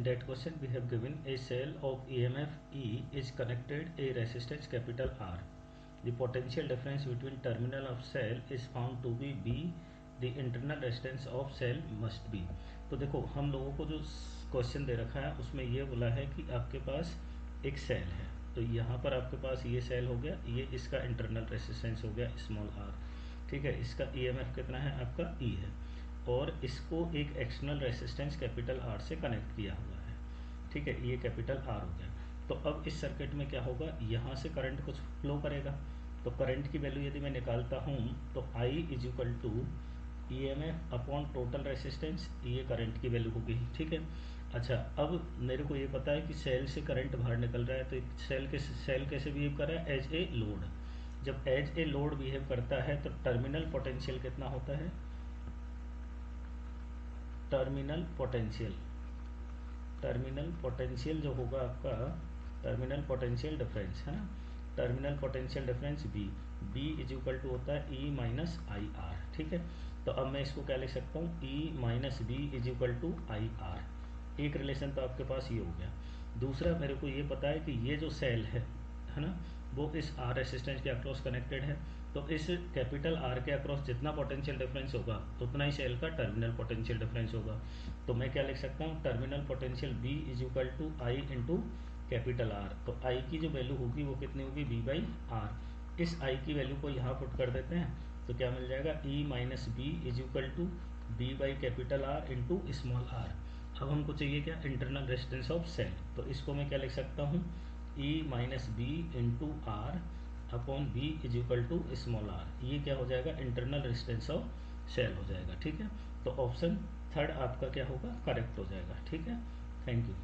that question we have given a cell of EMF E is connected a resistance capital R. The potential difference between terminal of cell is found to be B. The internal resistance of cell must be. तो देखो हम लोगों को जो question दे रखा है उसमें ये बोला है कि आपके पास एक सेल है, तो यहाँ पर आपके पास ये सेल हो गया, ये इसका इंटरनल रेसिस्टेंस हो गया स्मॉल r, ठीक है। इसका EMF कितना है आपका E है, और इसको एक एक्सटर्नल रेसिस्टेंस कैपिटल R से कनेक्ट किया हुआ है, ठीक है। ये कैपिटल R हो गया। तो अब इस सर्किट में क्या होगा, यहाँ से करंट कुछ फ्लो करेगा, तो करंट की वैल्यू यदि मैं निकालता हूँ तो I is equal to EMF upon total resistance, ये करंट की वैल्यू होगी, ठीक है। अच्छा, अब मेरे को ये पता है कि सेल से करंट बाहर निकल रहा है, तो सेल कैसे बिहेव कर रहा है, एज ए लोड। जब एज ए लोड बिहेव करता है तो टर्मिनल पोटेंशियल कितना होता है, टर्मिनल पोटेंशियल जो होगा आपका टर्मिनल पोटेंशियल डिफरेंस है ना, terminal potential difference B is equal to होता है E माइनस आई आर, ठीक है। तो अब मैं इसको क्या लिख सकता हूँ, E minus B is equal to I R. एक रिलेशन तो आपके पास ये हो गया। दूसरा मेरे को ये पता है कि ये जो सेल है ना, वो इस R रेसिस्टेंस के अक्रॉस कनेक्टेड है, तो इस कैपिटल R के अक्रॉस जितना पोटेंशियल डिफरेंस होगा उतना ही सेल का टर्मिनल पोटेंशियल डिफरेंस होगा। तो मैं क्या लिख सकता हूँ, terminal potential B is equal to I into capital R। तो I की जो वैल्यू होगी वो कितनी होगी, B बाई आर। इस I की वैल्यू को यहाँ पुट कर देते हैं, तो क्या मिल जाएगा, E minus B is equal to B by capital R into small r। अब हमको चाहिए क्या, इंटरनल रेजिस्टेंस ऑफ सेल, तो इसको मैं क्या लिख सकता हूँ, E minus B into R upon B is equal to small r। ये क्या हो जाएगा, इंटरनल रेजिस्टेंस ऑफ सेल हो जाएगा, ठीक है। तो ऑप्शन थर्ड आपका क्या होगा, करेक्ट हो जाएगा, ठीक है। Thank you.